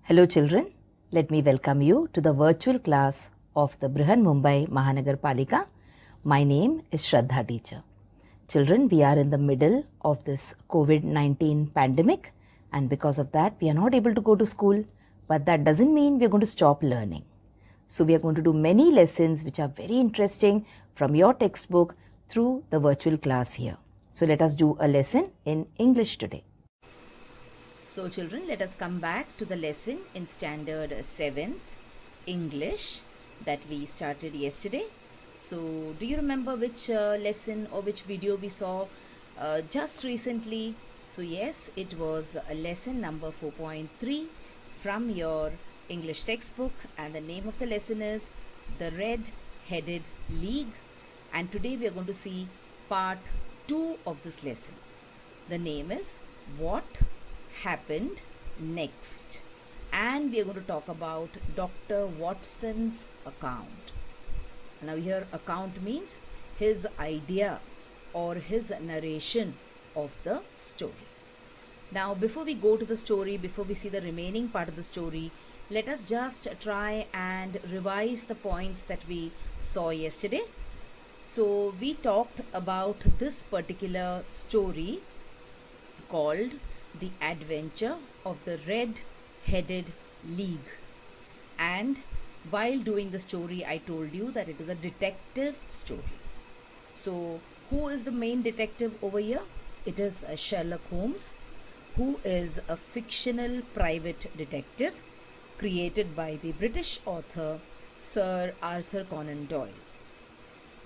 Hello children, let me welcome you to the virtual class of the Brihan Mumbai Mahanagar Palika. My name is Shraddha teacher. Children, we are in the middle of this COVID-19 pandemic, and because of that we are not able to go to school, but that doesn't mean we are going to stop learning. So we are going to do many lessons which are very interesting from your textbook through the virtual class here. So let us do a lesson in English today. So children, let us come back to the lesson in standard 7th English that we started yesterday. So do you remember which lesson or which video we saw just recently? So yes, it was lesson number 4.3 from your English textbook, and the name of the lesson is The Red-Headed League, and today we are going to see part 2 of this lesson. The name is What Happened Next, and we are going to talk about Dr. Watson's account. Now here account means his idea or his narration of the story. Now before we go to the story, before we see the remaining part of the story, let us just try and revise the points that we saw yesterday. So we talked about this particular story called The Adventure of the Red-Headed League, and while doing the story I told you that it is a detective story. So who is the main detective over here? It is Sherlock Holmes, who is a fictional private detective created by the British author Sir Arthur Conan Doyle.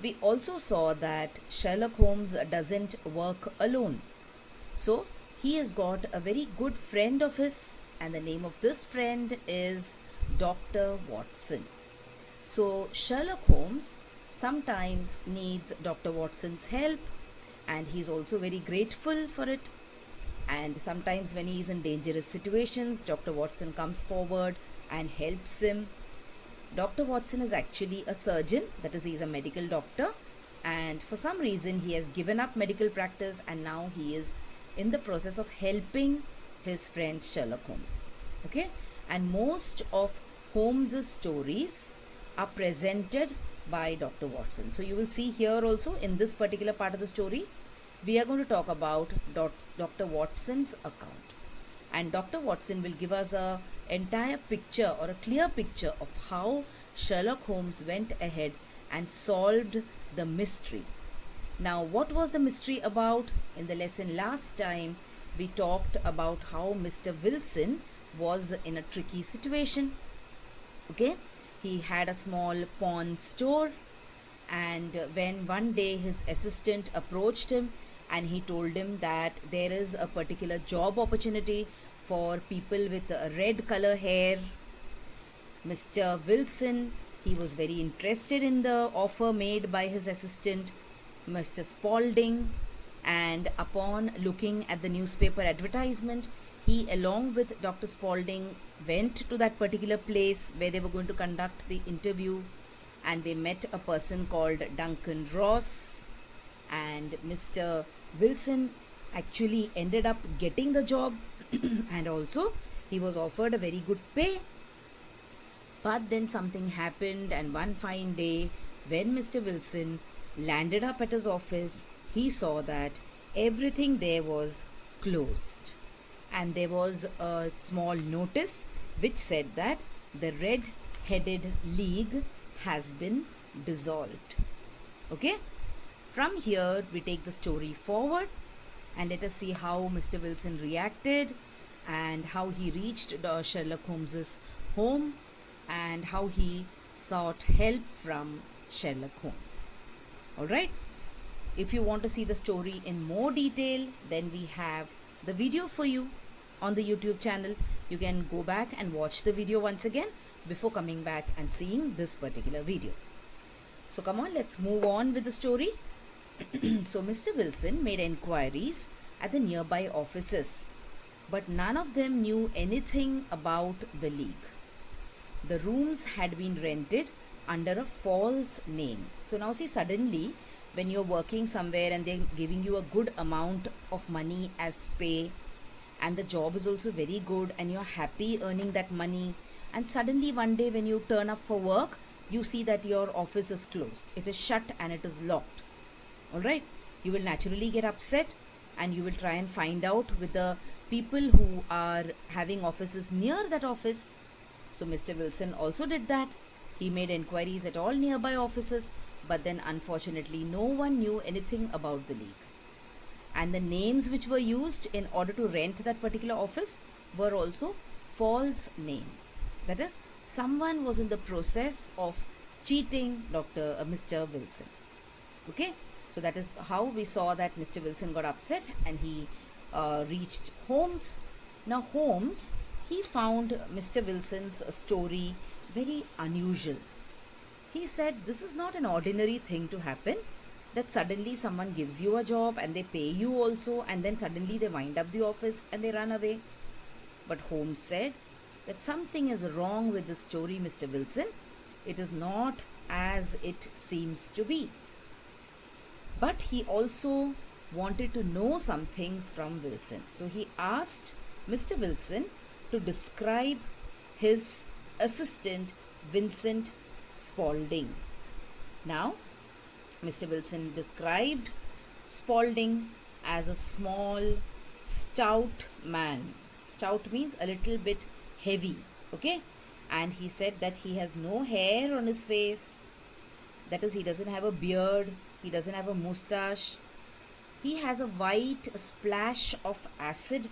We also saw that Sherlock Holmes doesn't work alone. So he has got a very good friend of his, and the name of this friend is Dr. Watson. So Sherlock Holmes sometimes needs Dr. Watson's help, and he's also very grateful for it. And sometimes when he is in dangerous situations, Dr. Watson comes forward and helps him. Dr. Watson is actually a surgeon, that is, he is a medical doctor, and for some reason he has given up medical practice, and now he is in the process of helping his friend Sherlock Holmes. Okay, and most of Holmes's stories are presented by Dr. Watson. So you will see here also in this particular part of the story, we are going to talk about Dr. Watson's account, and Dr. Watson will give us a entire picture or a clear picture of how Sherlock Holmes went ahead and solved the mystery. Now, what was the mystery about? In the lesson last time, we talked about how Mr. Wilson was in a tricky situation. Okay, he had a small pawn store, and when one day his assistant approached him and he told him that there is a particular job opportunity for people with red color hair, Mr. Wilson, he was very interested in the offer made by his assistant, Mr. Spaulding, and upon looking at the newspaper advertisement, he along with Dr. Spaulding went to that particular place where they were going to conduct the interview, and they met a person called Duncan Ross, and Mr. Wilson actually ended up getting the job and also he was offered a very good pay. But then something happened, and one fine day when Mr. Wilson landed up at his office, he saw that everything there was closed, and there was a small notice which said that the Red-Headed League has been dissolved. Okay, from here we take the story forward, and let us see how Mr. Wilson reacted and how he reached Sherlock Holmes's home and how he sought help from Sherlock Holmes. Alright, if you want to see the story in more detail, then we have the video for you on the YouTube channel. You can go back and watch the video once again before coming back and seeing this particular video. So come on, let's move on with the story. So Mr. Wilson made enquiries at the nearby offices, but none of them knew anything about the league. The rooms had been rented under a false name. So now see, suddenly when you're working somewhere and they're giving you a good amount of money as pay, and the job is also very good, and you're happy earning that money, and suddenly one day when you turn up for work, you see that your office is closed, it is shut and it is locked. All right, you will naturally get upset, and you will try and find out with the people who are having offices near that office. So Mr. Wilson also did that. He made inquiries at all nearby offices, but then unfortunately no one knew anything about the leak. And the names which were used in order to rent that particular office were also false names. That is, someone was in the process of cheating Mr. Wilson. Okay, so that is how we saw that Mr. Wilson got upset, and he reached Holmes. Now Holmes, he found Mr. Wilson's story very unusual. He said, this is not an ordinary thing to happen, that suddenly someone gives you a job and they pay you also, and then suddenly they wind up the office and they run away. But Holmes said that something is wrong with this story, Mr. Wilson. It is not as it seems to be. But he also wanted to know some things from Wilson. So he asked Mr. Wilson to describe his assistant, Vincent Spaulding. Now, Mr. Wilson described Spaulding as a small, stout man. Stout means a little bit heavy, okay? And he said that he has no hair on his face. That is, he doesn't have a beard, he doesn't have a moustache. He has a white splash of acid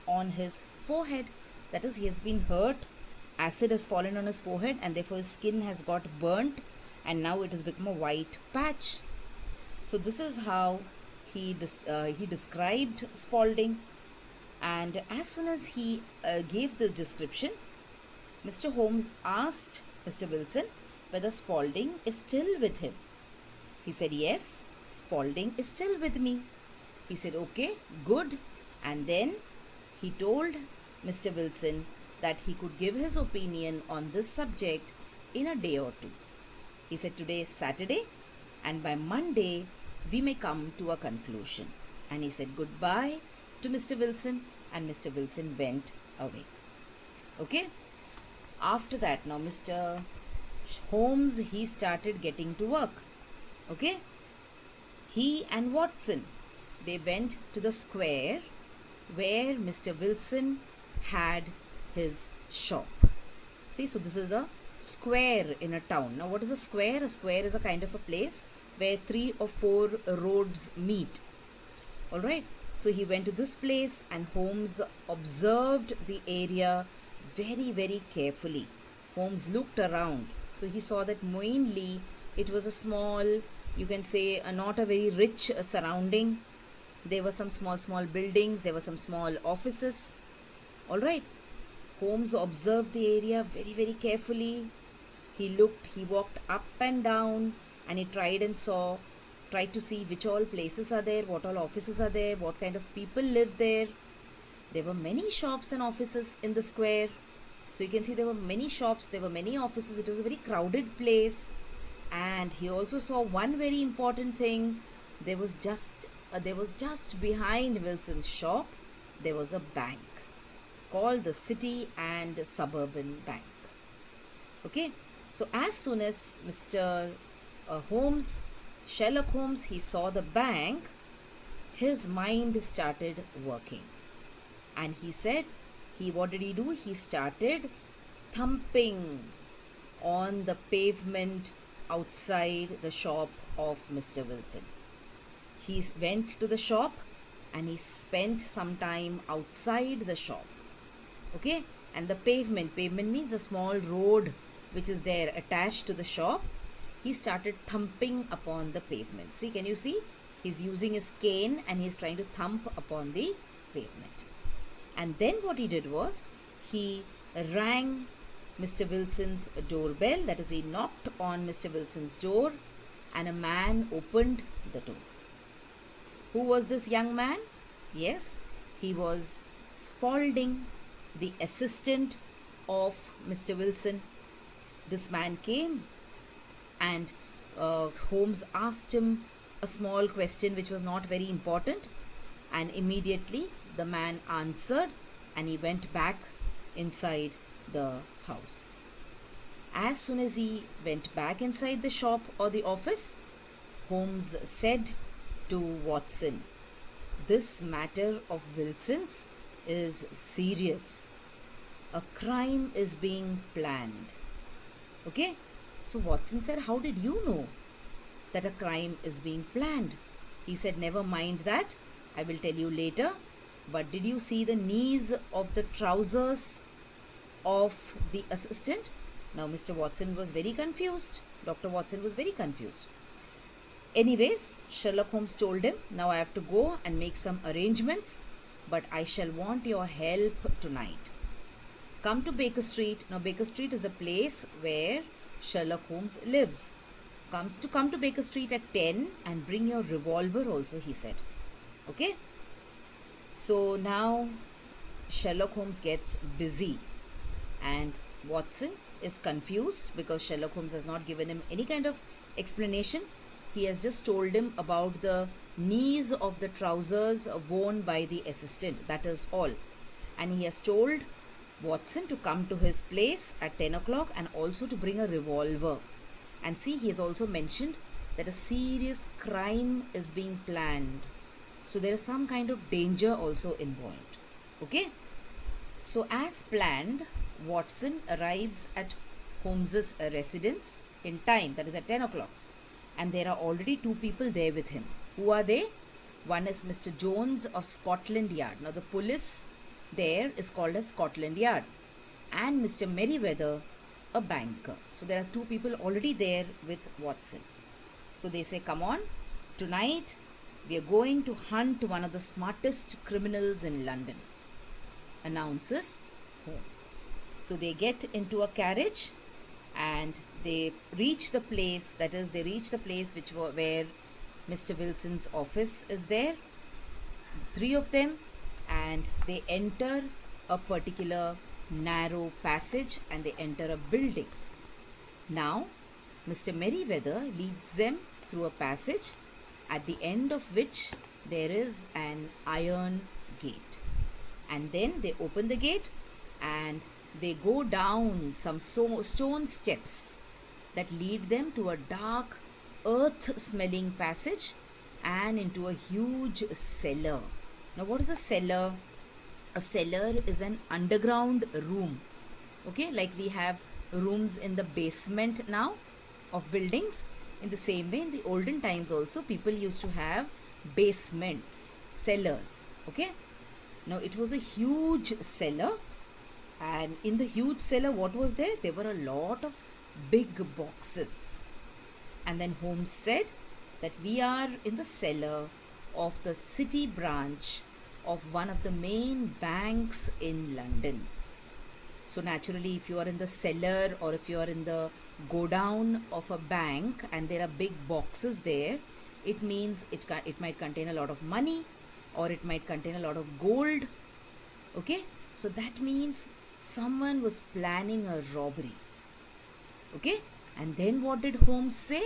on his forehead. That is, he has been hurt. Acid has fallen on his forehead, and therefore his skin has got burnt, and now it has become a white patch. So this is how he described Spaulding. And as soon as he gave this description, Mr. Holmes asked Mr. Wilson whether Spaulding is still with him. He said, yes, Spaulding is still with me. He said, okay, good. And then he told Mr. Wilson that he could give his opinion on this subject in a day or two. He said, today is Saturday, and by Monday we may come to a conclusion. And he said goodbye to Mr. Wilson, and Mr. Wilson went away. Okay. After that, now Mr. Holmes, he started getting to work. Okay. He and Watson, they went to the square where Mr. Wilson had his shop. See, so this is a square in a town. Now what is a square? A square is a kind of a place where 3 or 4 roads meet. Alright, so he went to this place, and Holmes observed the area very, very carefully. Holmes looked around, so he saw that mainly it was a small, you can say not a very rich surrounding. There were some small buildings, there were some small offices. Alright, Holmes observed the area very, very carefully. He looked, he walked up and down, and he tried to see which all places are there, what all offices are there, what kind of people live there. There were many shops and offices in the square. So you can see there were many shops, there were many offices. It was a very crowded place. And he also saw one very important thing. There was just behind Wilson's shop, there was a bank called the City and Suburban Bank. Okay, so as soon as Mr. Sherlock Holmes, he saw the bank, his mind started working. And he said, what did he do? He started thumping on the pavement outside the shop of Mr. Wilson. He went to the shop and he spent some time outside the shop. Okay, and the pavement means a small road which is there attached to the shop. He started thumping upon the pavement. See, can you see? He's using his cane and he's trying to thump upon the pavement. And then what he did was, he rang Mr. Wilson's doorbell. That is, he knocked on Mr. Wilson's door, and a man opened the door. Who was this young man? Yes, he was Spaulding, the assistant of Mr. Wilson. This man came, and Holmes asked him a small question which was not very important, and immediately the man answered, and he went back inside the house. As soon as he went back inside the shop or the office, Holmes said to Watson, "This matter of Wilson's is serious. A crime is being planned." Okay? So Watson said, "How did you know that a crime is being planned?" He said, "Never mind that. I will tell you later. But did you see the knees of the trousers of the assistant?" Now Mr. Watson was very confused. Dr. Watson was very confused. Anyways, Sherlock Holmes told him, "Now I have to go and make some arrangements, but I shall want your help tonight. Come to Baker Street." Now Baker Street is a place where Sherlock Holmes lives. Come to Baker Street at 10 and bring your revolver also, he said. Okay? So now Sherlock Holmes gets busy, and Watson is confused because Sherlock Holmes has not given him any kind of explanation. He has just told him about the knees of the trousers worn by the assistant. That is all. And he has told Watson to come to his place at 10 o'clock and also to bring a revolver. And see, he has also mentioned that a serious crime is being planned. So there is some kind of danger also involved. Okay? So as planned, Watson arrives at Holmes's residence in time, that is at 10 o'clock. And there are already two people there with him. Who are they? One is Mr. Jones of Scotland Yard. Now the police there is called as Scotland Yard. And Mr. Merriweather, a banker. So there are two people already there with Watson. So they say, "Come on, tonight we are going to hunt one of the smartest criminals in London," announces Holmes. So they get into a carriage and they reach the place, that is, they reach the place where Mr. Wilson's office is there, three of them, and they enter a particular narrow passage and they enter a building. Now, Mr. Merriweather leads them through a passage at the end of which there is an iron gate. And then they open the gate and they go down some stone steps that lead them to a dark, earth-smelling passage and into a huge cellar. Now, what is a cellar? A cellar is an underground room. Okay, like we have rooms in the basement now of buildings. In the same way, in the olden times also, people used to have basements, cellars. Okay, now it was a huge cellar, and in the huge cellar, what was there? There were a lot of big boxes. And then Holmes said that we are in the cellar of the city branch of one of the main banks in London. So naturally, if you are in the cellar or if you are in the godown of a bank and there are big boxes there, it means it might contain a lot of money or it might contain a lot of gold. Okay, so that means someone was planning a robbery. Okay, and then what did Holmes say?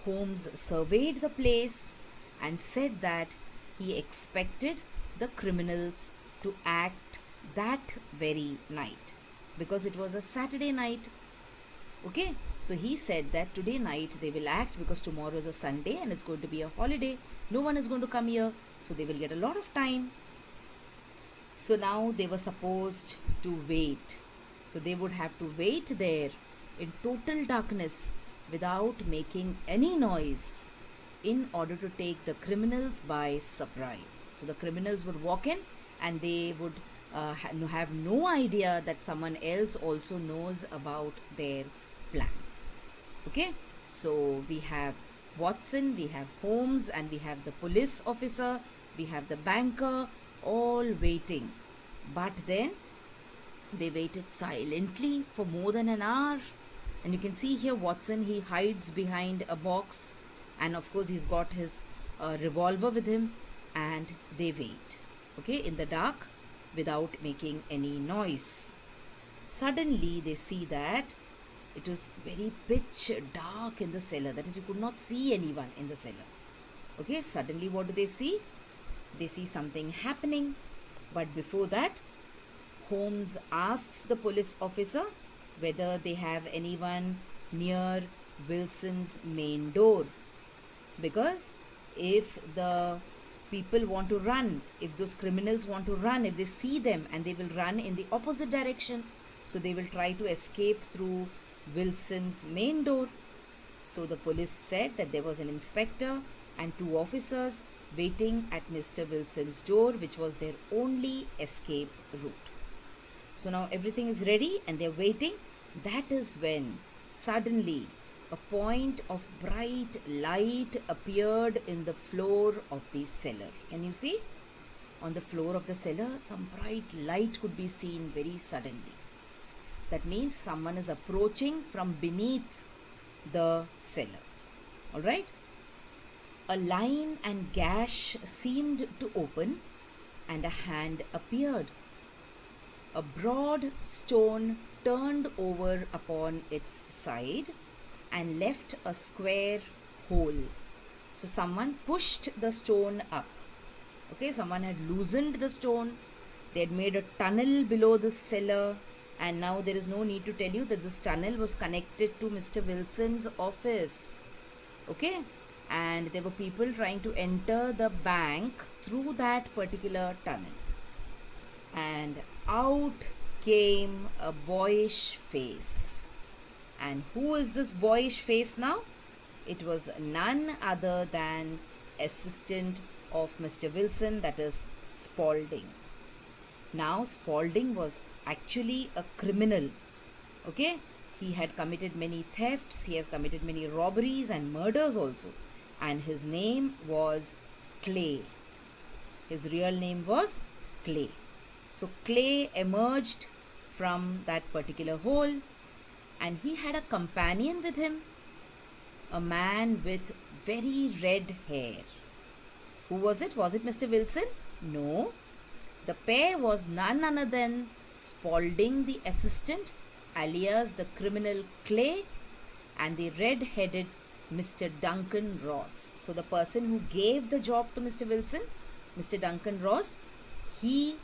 Holmes surveyed the place and said that he expected the criminals to act that very night because it was a Saturday night. Okay, so he said that today night they will act because tomorrow is a Sunday and it's going to be a holiday. No one is going to come here, so they will get a lot of time. So now they were supposed to wait. So they would have to wait there in total darkness without making any noise in order to take the criminals by surprise. So the criminals would walk in and they would have no idea that someone else also knows about their plans. Okay, so we have Watson, we have Holmes, and we have the police officer, we have the banker, all waiting. But then they waited silently for more than an hour. And you can see here Watson, he hides behind a box, and of course he's got his revolver with him, and they wait, okay, in the dark without making any noise. Suddenly they see that it was very pitch dark in the cellar, that is, you could not see anyone in the cellar. Okay, suddenly what do they see? They see something happening. But before that, Holmes asks the police officer whether they have anyone near Wilson's main door, because if the people want to run, if those criminals want to run, if they see them, and they will run in the opposite direction, so they will try to escape through Wilson's main door. So the police said that there was an inspector and 2 officers waiting at Mr. Wilson's door, which was their only escape route. So now everything is ready and they're waiting. That is when suddenly a point of bright light appeared in the floor of the cellar. Can you see? On the floor of the cellar, some bright light could be seen very suddenly. That means someone is approaching from beneath the cellar. Alright? A line and gash seemed to open and a hand appeared. A broad stone turned over upon its side and left a square hole. So someone pushed the stone up. Okay, someone had loosened the stone. They had made a tunnel below the cellar, and now there is no need to tell you that this tunnel was connected to Mr. Wilson's office. Okay, and there were people trying to enter the bank through that particular tunnel. And out came a boyish face. And who is this boyish face now? It was none other than assistant of Mr. Wilson, that is Spaulding. Now Spaulding was actually a criminal. Okay, he had committed many thefts, he has committed many robberies and murders also, and his name was Clay. His real name was Clay. So Clay emerged from that particular hole, and he had a companion with him, a man with very red hair. Who was it? Was it Mr. Wilson? No. The pair was none other than Spaulding the assistant, alias the criminal Clay, and the red-headed Mr. Duncan Ross. So the person who gave the job to Mr. Wilson, Mr. Duncan Ross, he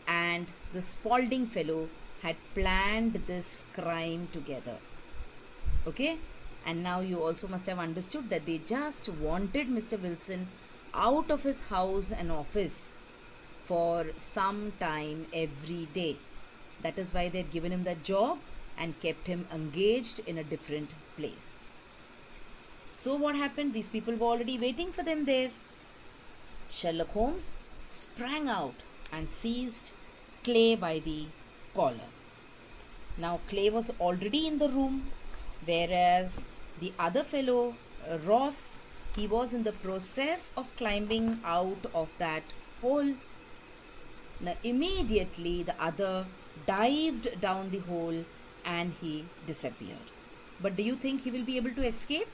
and the Spaulding fellow had planned this crime together. Okay, and now you also must have understood that they just wanted Mr. Wilson out of his house and office for some time every day. That is why they had given him that job and kept him engaged in a different place. So what happened? These people were already waiting for them there. Sherlock Holmes sprang out and seized Clay by the collar. Now Clay was already in the room, whereas the other fellow, Ross, he was in the process of climbing out of that hole. Now immediately the other dived down the hole and he disappeared. But do you think he will be able to escape?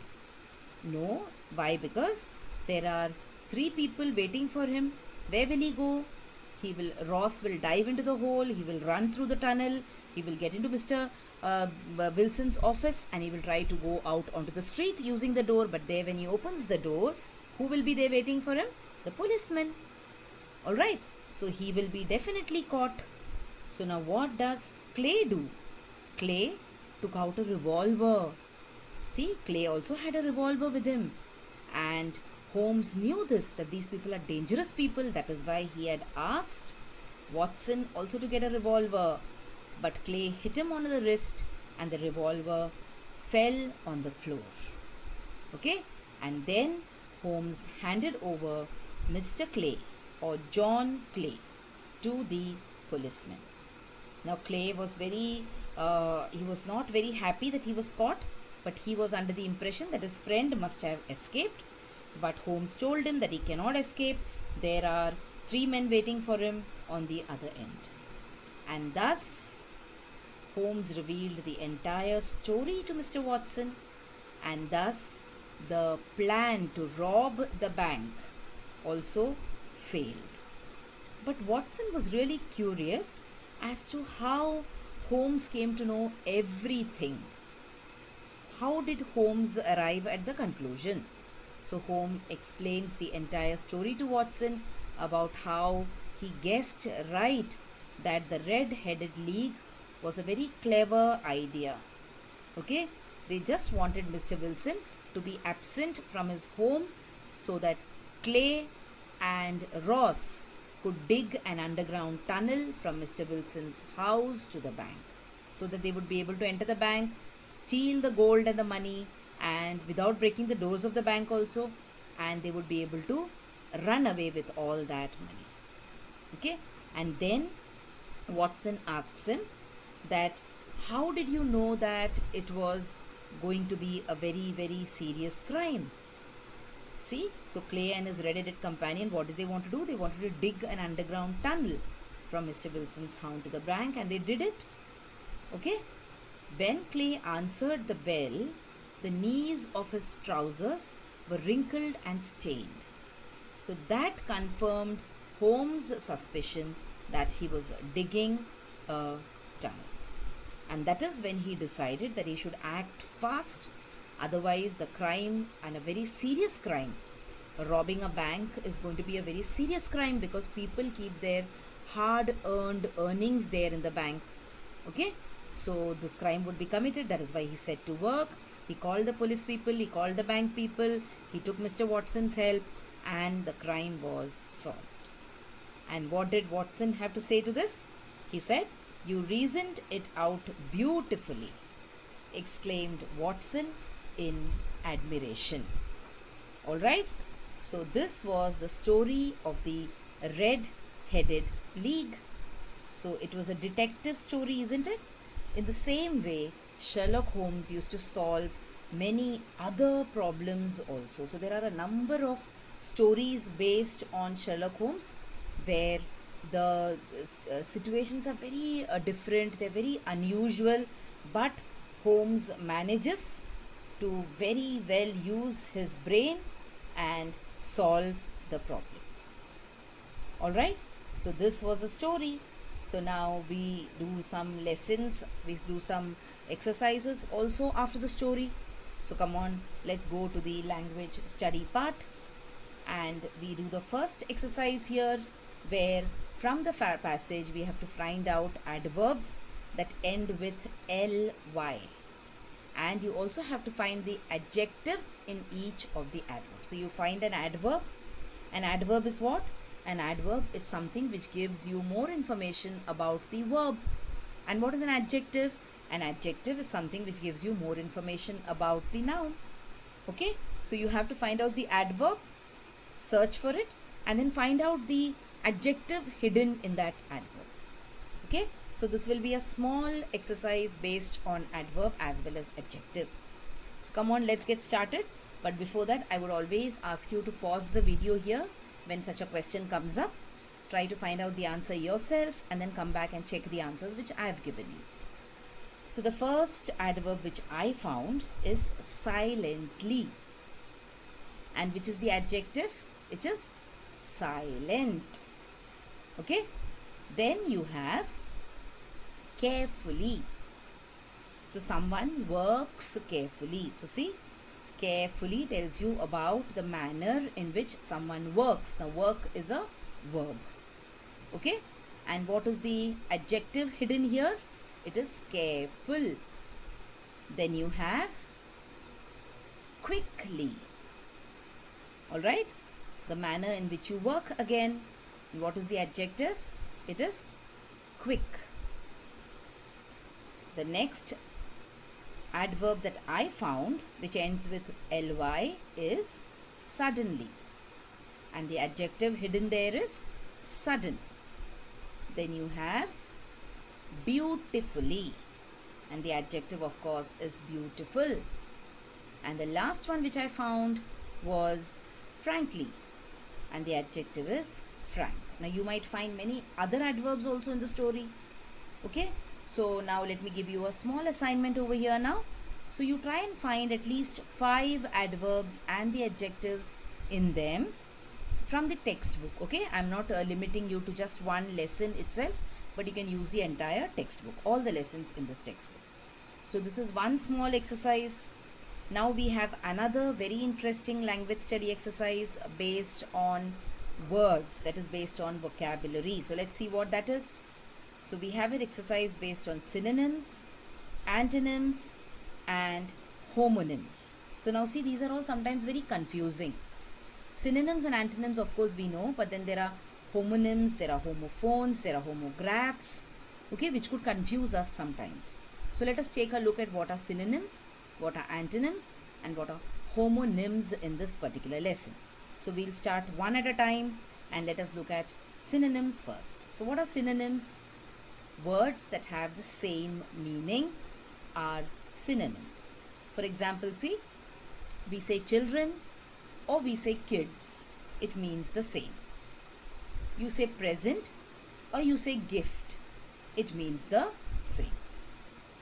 No. Why? Because there are 3 people waiting for him. Where will he go? Ross will dive into the hole, he will run through the tunnel, he will get into Mr. Wilson's office, and he will try to go out onto the street using the door. But there, when he opens the door, who will be there waiting for him? The policeman. Alright, so he will be definitely caught. So now what does Clay do? Clay took out a revolver. See, Clay also had a revolver with him, and Holmes knew this, that these people are dangerous people. That is why he had asked Watson also to get a revolver. But Clay hit him on the wrist and the revolver fell on the floor. Okay, and then Holmes handed over Mr. Clay, or John Clay, to the policeman. Now Clay was he was not very happy that he was caught, but he was under the impression that his friend must have escaped. But Holmes told him that he cannot escape. There are 3 men waiting for him on the other end. And thus Holmes revealed the entire story to Mr. Watson, and thus the plan to rob the bank also failed. But Watson was really curious as to how Holmes came to know everything. How did Holmes arrive at the conclusion? So Holmes explains the entire story to Watson about how he guessed right that the red-headed league was a very clever idea. Okay, they just wanted Mr. Wilson to be absent from his home so that Clay and Ross could dig an underground tunnel from Mr. Wilson's house to the bank, so that they would be able to enter the bank, steal the gold and the money, and without breaking the doors of the bank also, and they would be able to run away with all that money. Okay, and then Watson asks him that, how did you know that it was going to be a very, very serious crime? See, so Clay and his red-headed companion, what did they want to do? They wanted to dig an underground tunnel from Mr. Wilson's house to the bank, and they did it. Okay, when Clay answered the bell, the knees of his trousers were wrinkled and stained. So that confirmed Holmes' suspicion that he was digging a tunnel. And that is when he decided that he should act fast, otherwise the crime, and a very serious crime, robbing a bank, is going to be a very serious crime, because people keep their hard-earned earnings there in the bank. Okay, so this crime would be committed. That is why he set to work. He called the police people, he called the bank people, he took Mr. Watson's help, and the crime was solved. And what did Watson have to say to this? He said, "You reasoned it out beautifully," exclaimed Watson in admiration. Alright, so this was the story of the Red-Headed League. So it was a detective story, isn't it? In the same way, Sherlock Holmes used to solve many other problems also. So there are a number of stories based on Sherlock Holmes where the situations are very different, they're very unusual, but Holmes manages to very well use his brain and solve the problem. Alright, so this was a story. So now we do some lessons, we do some exercises also after the story. So come on, let's go to the language study part, and we do the first exercise here, where from the passage we have to find out adverbs that end with ly, and you also have to find the adjective in each of the adverbs. So you find an adverb. An adverb is what? An adverb is something which gives you more information about the verb. And what is an adjective? An adjective is something which gives you more information about the noun. Okay, so you have to find out the adverb, search for it, and then find out the adjective hidden in that adverb. Okay, so this will be a small exercise based on adverb as well as adjective. So come on, let's get started. But before that, I would always ask you to pause the video here when such a question comes up. Try to find out the answer yourself and then come back and check the answers which I have given you. So the first adverb which I found is silently. And which is the adjective? It is silent. Okay. Then you have carefully. So someone works carefully. So see, carefully tells you about the manner in which someone works. Now work is a verb. Okay. And what is the adjective hidden here? It is careful. Then you have quickly. Alright. The manner in which you work again. And what is the adjective? It is quick. The next adverb that I found, which ends with ly, is suddenly. And the adjective hidden there is sudden. Then you have beautifully. And the adjective, of course, is beautiful. And the last one which I found was frankly. And the adjective is frank. Now you might find many other adverbs also in the story. Okay. So now let me give you a small assignment over here now. So you try and find at least 5 adverbs and the adjectives in them from the textbook. Okay. I'm not limiting you to just one lesson itself, but you can use the entire textbook, all the lessons in this textbook. So this is one small exercise. Now we have another very interesting language study exercise based on words, that is based on vocabulary. So let's see what that is. So we have an exercise based on synonyms, antonyms and homonyms. So now see, these are all sometimes very confusing. Synonyms and antonyms, of course, we know, but then there are homonyms, there are homophones, there are homographs, okay, which could confuse us sometimes. So let us take a look at what are synonyms, what are antonyms and what are homonyms in this particular lesson. So we'll start one at a time and let us look at synonyms first. So what are synonyms? Words that have the same meaning are synonyms. For example, see, we say children or we say kids, it means the same. You say present or you say gift, it means the same.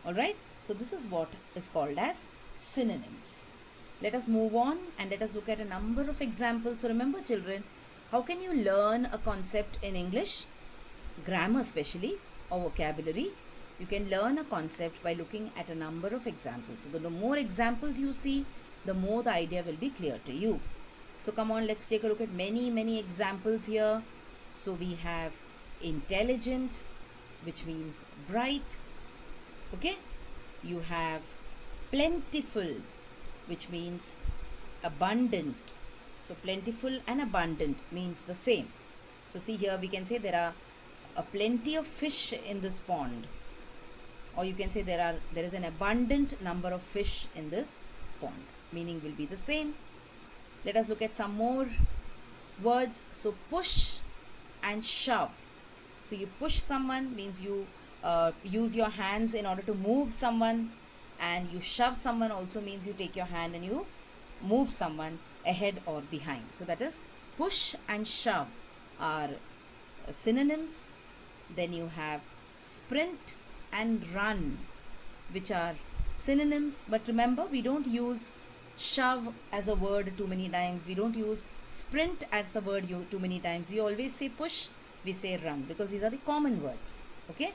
Alright, so this is what is called as synonyms. Let us move on and let us look at a number of examples. So remember children, how can you learn a concept in English? Grammar especially or vocabulary. You can learn a concept by looking at a number of examples. So the more examples you see, the more the idea will be clear to you. So come on, let's take a look at many examples here. So we have intelligent, which means bright. Okay, you have plentiful, which means abundant. So plentiful and abundant means the same. So see here, we can say there are a plenty of fish in this pond, or you can say there is an abundant number of fish in this pond. Meaning will be the same. Let us look at some more words. So push and shove. So you push someone means you use your hands in order to move someone, and you shove someone also means you take your hand and you move someone ahead or behind. So that is push and shove are synonyms. Then you have sprint and run, which are synonyms. But remember, we don't use shove as a word too many times. We don't use sprint as a word too many times. We always say push, we say run, because these are the common words. Okay.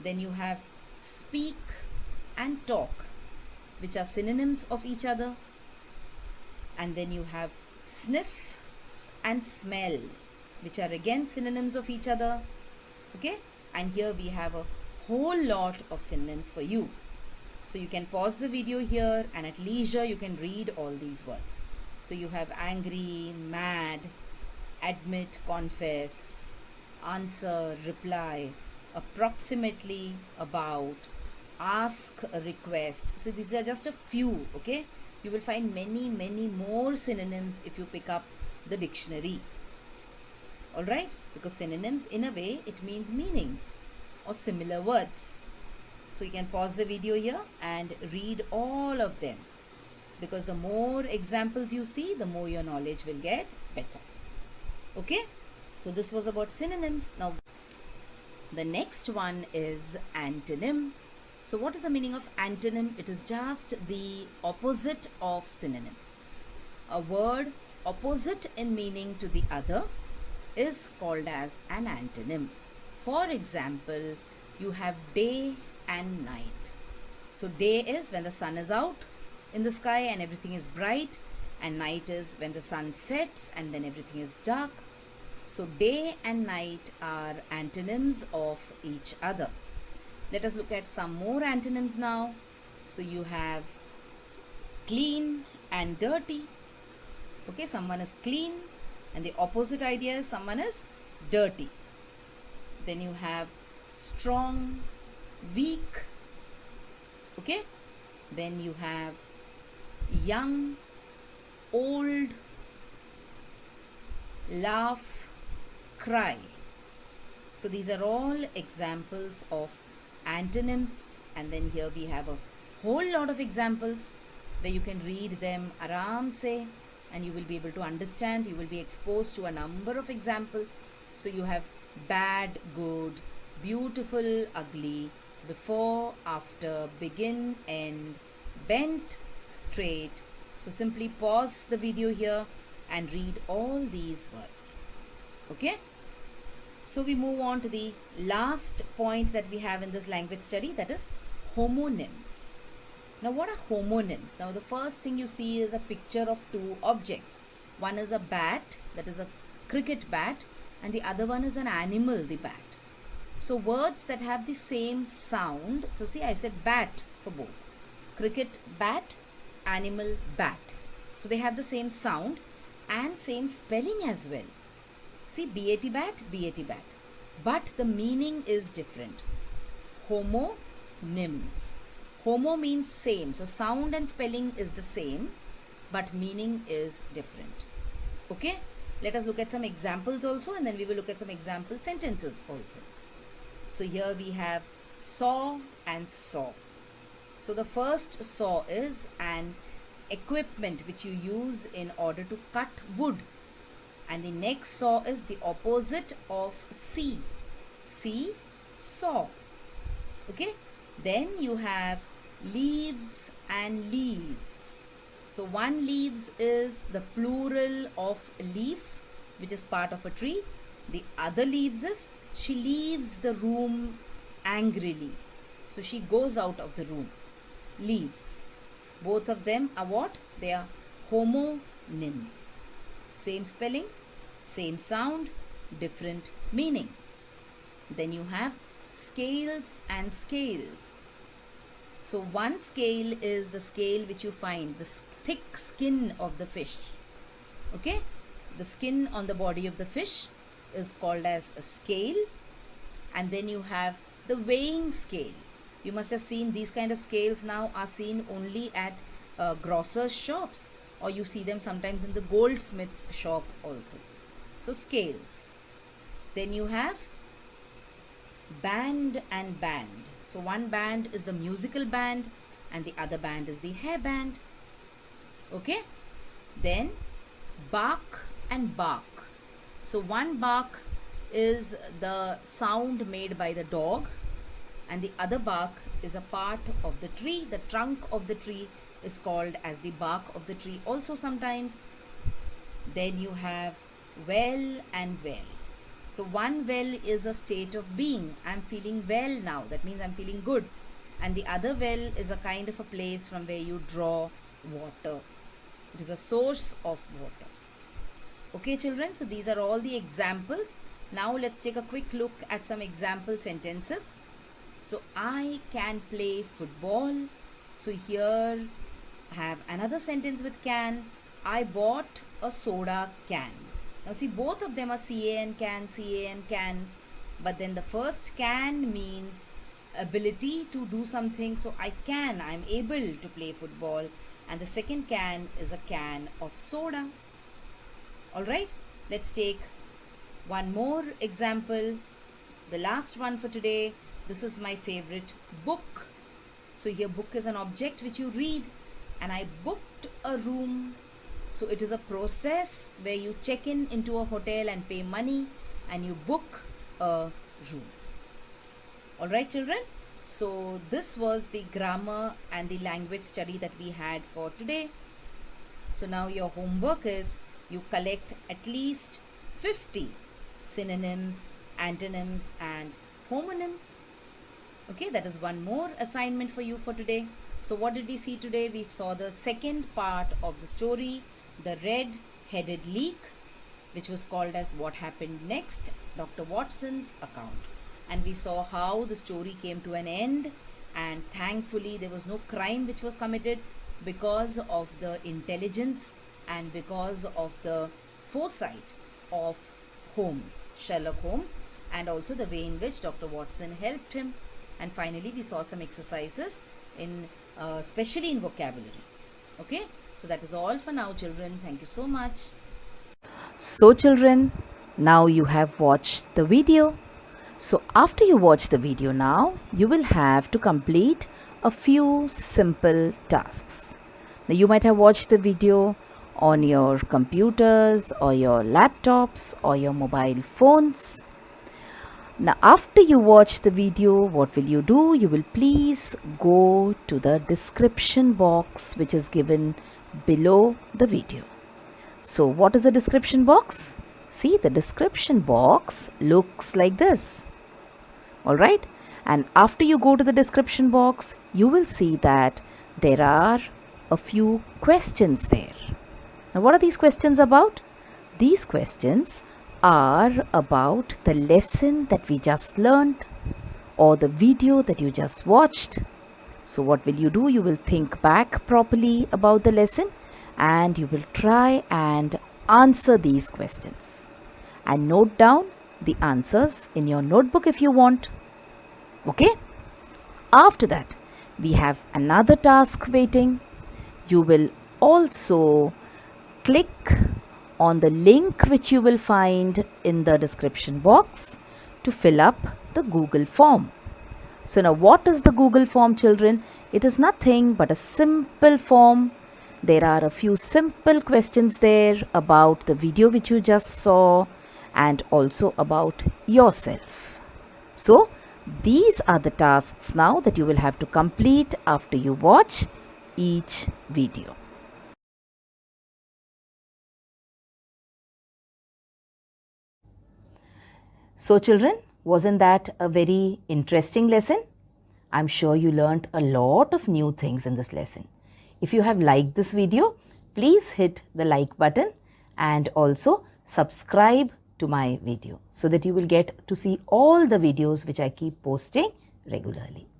Then you have speak and talk, which are synonyms of each other. And then you have sniff and smell, which are again synonyms of each other. Okay. And here we have a whole lot of synonyms for you. So you can pause the video here and at leisure you can read all these words. So you have angry, mad, admit, confess, answer, reply, approximately, about, ask, request. So these are just a few, okay? You will find many more synonyms if you pick up the dictionary. Alright? Because synonyms, in a way, it means meanings or similar words. So you can pause the video here and read all of them, because the more examples you see, the more your knowledge will get better. Okay? So this was about synonyms. Now the next one is antonym. So what is the meaning of antonym? It is just the opposite of synonym. A word opposite in meaning to the other is called as an antonym. For example, you have day and night. So day is when the sun is out in the sky and everything is bright, and night is when the sun sets and then everything is dark. So day and night are antonyms of each other. Let us look at some more antonyms now. So you have clean and dirty. Okay, someone is clean and the opposite idea is someone is dirty. Then you have strong, weak. Okay, then you have young, old, laugh, cry. So these are all examples of antonyms, and then here we have a whole lot of examples where you can read them aram se, and you will be able to understand. You will be exposed to a number of examples. So you have bad, good, beautiful, ugly, before, after, begin, end, bent, straight. So simply pause the video here and read all these words. Okay? So we move on to the last point that we have in this language study, that is homonyms. Now what are homonyms? Now the first thing you see is a picture of two objects. One is a bat, that is a cricket bat, and the other one is an animal, the bat. So words that have the same sound. So see, I said bat for both. Cricket bat, animal bat. So they have the same sound and same spelling as well. See, bat bat, bat bat. But the meaning is different. Homonyms. Homo means same. So sound and spelling is the same, but meaning is different. Okay? Let us look at some examples also, and then we will look at some example sentences also. So here we have saw and saw. So the first saw is an equipment which you use in order to cut wood. And the next saw is the opposite of see. See, saw. Okay? Then you have leaves and leaves. So one leaves is the plural of leaf, which is part of a tree. The other leaves is she leaves the room angrily. So she goes out of the room. Leaves. Both of them are what? They are homonyms. Same spelling, same sound, different meaning. Then you have scales and scales. So one scale is the scale which you find, the thick skin of the fish. Okay? The skin on the body of the fish is called as a scale. And then you have the weighing scale. You must have seen these kind of scales now are seen only at grocers' shops, or you see them sometimes in the goldsmith's shop also. So scales. Then you have band and band. So one band is the musical band and the other band is the hair band. Okay? Then bark and bark. So one bark is the sound made by the dog, and the other bark is a part of the tree. The trunk of the tree is called as the bark of the tree also sometimes. Then you have well and well. So one well is a state of being. I'm feeling well now. That means I'm feeling good. And the other well is a kind of a place from where you draw water. It is a source of water. Okay, children, so these are all the examples. Now let's take a quick look at some example sentences. So I can play football. So here I have another sentence with can. I bought a soda can. Now see, both of them are can, can. But then the first can means ability to do something. So I'm able to play football. And the second can is a can of soda. Alright, let's take one more example. The last one for today. This is my favorite book. So here book is an object which you read. And I booked a room. So it is a process where you check in into a hotel and pay money and you book a room. Alright, children. So this was the grammar and the language study that we had for today. So now your homework is you collect at least 50 synonyms, antonyms and homonyms. Okay, that is one more assignment for you for today. So what did we see today? We saw the second part of the story, the red-headed leak, which was called as What Happened Next, Dr. Watson's account. And we saw how the story came to an end, and thankfully there was no crime which was committed because of the intelligence and because of the foresight of Holmes, Sherlock Holmes, and also the way in which Dr. Watson helped him. And finally we saw some exercises in especially in vocabulary. Okay, so that is all for now, children. Thank you so much. So children, now you have watched the video. So after you watch the video now, you will have to complete a few simple tasks. Now you might have watched the video on your computers or your laptops or your mobile phones. Now after you watch the video, what will you do? You will please go to the description box which is given below the video. So what is the description box? See, the description box looks like this. Alright, and after you go to the description box, you will see that there are a few questions there. Now what are these questions about? These questions are about the lesson that we just learned or the video that you just watched. So what will you do? You will think back properly about the lesson and you will try and answer these questions and note down the answers in your notebook if you want. Okay? After that, we have another task waiting. You will also click on the link which you will find in the description box to fill up the Google form. So now what is the Google form, children? It is nothing but a simple form. There are a few simple questions there about the video which you just saw and also about yourself. So these are the tasks now that you will have to complete after you watch each video. So children, wasn't that a very interesting lesson? I'm sure you learnt a lot of new things in this lesson. If you have liked this video, please hit the like button and also subscribe to my video so that you will get to see all the videos which I keep posting regularly.